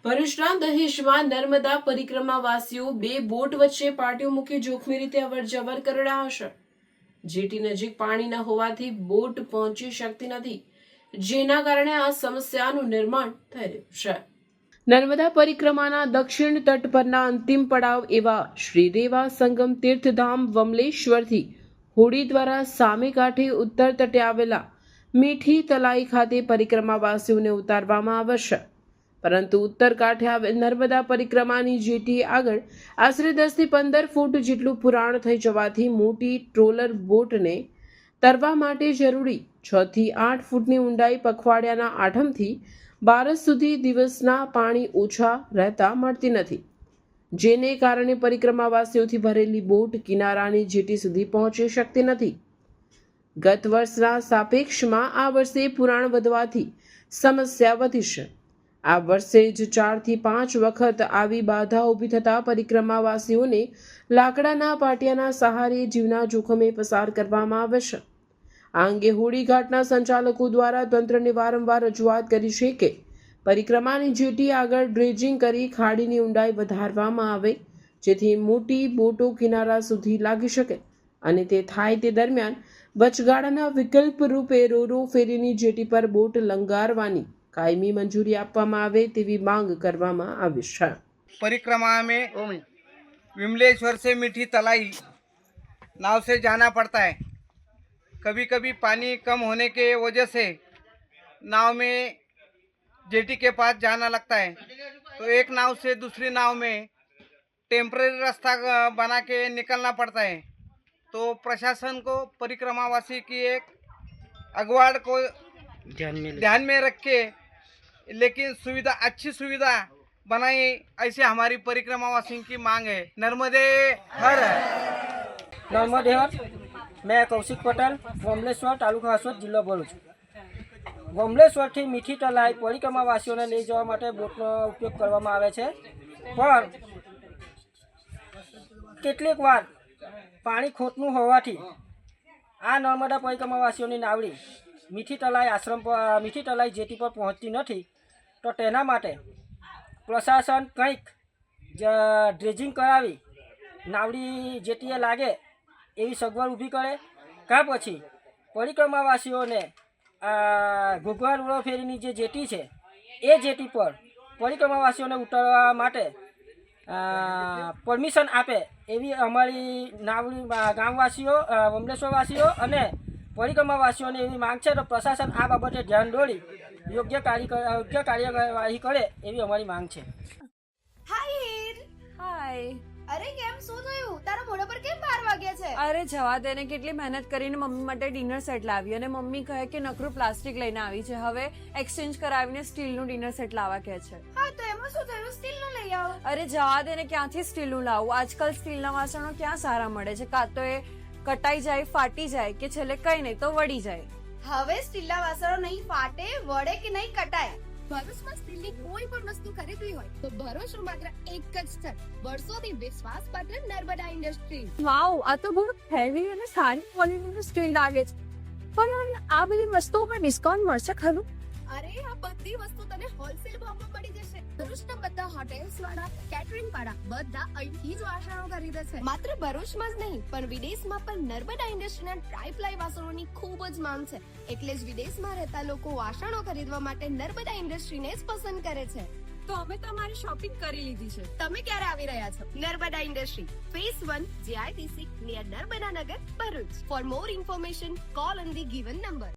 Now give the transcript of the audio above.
ભરૂચના દહેજમાં નર્મદા પરિક્રમાવાસીઓ બે બોટ વચ્ચે પાટીઓ મૂકી જોખમી રીતે અવરજવર કરી રહ્યા છે। જેટી નજીક પાણી ન હોવાથી બોટ પહોંચી શકતી નથી, જેના કારણે આ સમસ્યાનું નિર્માણ થઈ રહ્યું છે। નર્મદા પરિક્રમાના દક્ષિણ તટ પરના અંતિમ પડાવ એવા શ્રી રેવા સંગમ તીર્થધામ વમલેશ્વરથી હોડી દ્વારા સામે કાંઠે ઉત્તર તટે આવેલા મીઠી તલાઈ ખાતે પરિક્રમાવાસીઓને ઉતારવામાં આવશે, પરંતુ ઉત્તર કાંઠે આવેલ નર્મદા પરિક્રમાની જેટી આગળ આશરે 10 થી 15 ફૂટ જેટલું પુરાણ થઈ જવાથી મોટી ટ્રોલર બોટને તરવા માટે જરૂરી 6 થી 8 ફૂટની ઊંડાઈ પખવાડિયાના 8મથી 12 સુધી દિવસના પાણી ઓછા રહેતા મળતી નથી, જેને કારણે પરિક્રમાવાસીઓથી ભરેલી બોટ કિનારાની જેટી સુધી પહોંચી શકતી નથી। ગત વર્ષના સાપેક્ષમાં આ વર્ષે પુરાણ વધવાથી સમસ્યા વધી છે। આ વર્ષે જ 4 થી 5 વખત આવી બાધા ઊભી થતા પરિક્રમાવાસીઓને લાકડાના પાટિયાના સહારે જીવના જોખમે પસાર કરવામાં આવે છે। આ અંગે હોડીઘાટના સંચાલકો દ્વારા તંત્રને વારંવાર રજૂઆત કરી છે કે પરિક્રમાની જેટી આગળ ડ્રેજિંગ કરી ખાડીની ઊંડાઈ વધારવામાં આવે, જેથી મોટી બોટો કિનારા સુધી લાગી શકે, અને તે થાય તે દરમિયાન વચગાળાના વિકલ્પ રૂપે રોરો ફેરીની જેટી પર બોટ લંગારવાની कायमी मंजूरी આપવામાં આવે તેવી માંગ કરવામાં આવી છે। परिक्रमा में विमलेश्वर से मीठी तलाई नाव से जाना पड़ता है। कभी कभी पानी कम होने के वजह से नाव में जेटी के पास जाना लगता है, तो एक नाव से दूसरी नाव में टेम्पररी रास्ता बना के निकलना पड़ता है। तो प्रशासन को परिक्रमावासी की एक अगवाड़ को ध्यान में रख के लेकिन सुविधा अच्छी सुविधा बनाई, ऐसे हमारी परिक्रमावासी की मांग है। नर्मदे हर नर्मदे हर। मैं कौशिक पटेल, वमलेश्वर तालुका हसवद, जिला भरूच। वमलेश्वरથી મીઠી તલાઈ પરિક્રમાવાસીઓને લઈ જવા માટે બોટનો ઉપયોગ કરવામાં આવે છે, પણ કેટલીક વાર પાણી ખોટનું હોવાથી આ નર્મદા પરિક્રમાવાસીઓની નાવડી મીઠી તલાઈ જેટી પર પહોંચતી નથી। તો તેના માટે પ્રશાસન કંઈક ડ્રેજિંગ કરાવી નાવડી જેટીએ લાગે એવી સગવડ ઊભી કરે, કાં પછી પરિક્રમાવાસીઓને ઘૂઘરા રોડો ફેરીની જે જેટી છે એ જેટી પર પરિક્રમાવાસીઓને ઉતરવા માટે પરમિશન આપે એવી અમારી નાવડી ગામવાસીઓ, વમલેશ્વરવાસીઓ અને પરિક્રમાવાસીઓને એવી માંગ છે। તો પ્રશાસન આ બાબતે ધ્યાન દોરી યોગ્ય કાર્યવાહી કરે એવી અમારી માંગ છે। હાય હીર, હાય। અરે કેમ, શું થયું? તારા મોઢા પર કેમ 12 વાગ્યા છે? અરે જવા દે ને, કેટલી મહેનત કરીને મમ્મી માટે ડિનર સેટ લાવી અને મમ્મી કહે કે નકરું પ્લાસ્ટિક લઈને આવી છે, હવે એક્સચેન્જ કરાવીને સ્ટીલનું ડિનર સેટ લાવવા કહે છે। હા તો એમાં શું થયું? સ્ટીલનું લઈ આવો। અરે જવા દે ને, ક્યાંથી સ્ટીલનું લાવું? આજકાલ સ્ટીલના વાસણો ક્યાં સારા મળે છે? કાં તો એ કટાઈ જાય, ફાટી જાય, કે છેલ્લે કઈ નહીં તો વળી જાય। હવે સ્ટીલના વાસણો નહીં ફાટે, વળે કે નહીં કટાય। ભરૂચમાં સ્ટીલની કોઈ પણ વસ્તુ ખરીદવી હોય તો ભરૂચનું માત્ર એક જ સ્થળ, વર્ષોથી વિશ્વાસપાત્ર નર્મદા ઇન્ડસ્ટ્રી। વાવ, આ તો બહુ હેવી અને સારી ક્વોલિટીનું સ્ટીલ લાગે છે, પણ આ બધી વસ્તુઓ પર ડિસ્કાઉન્ટ મળશે ખરું? અરે આ બધી વસ્તુ તને હોલસેલ ભાવમાં મળી જશે। ભરૂચના બધા હોટેલ્સ વાળા, કેટરિંગ વાળા બધા અહીંથી જ વાસણો ખરીદે છે। માત્ર ભરૂચમાં જ નહીં પણ વિદેશમાં પણ નર્મદા ઇન્ડસ્ટ્રીના ટ્રાયપ્લાય વાસણોની ખૂબ જ માંગ છે, એટલે જ વિદેશમાં રહેતા લોકો વાસણો ખરીદવા માટે નર્મદા ઇન્ડસ્ટ્રીને જ પસંદ કરે છે। તો અમે તમારી શોપિંગ કરી લીધી છે। તમે ક્યારે આવી રહ્યા છો? Narmada industry phase 1 JITC near Narmada Nagar, Bharuch. For more information call on the given number.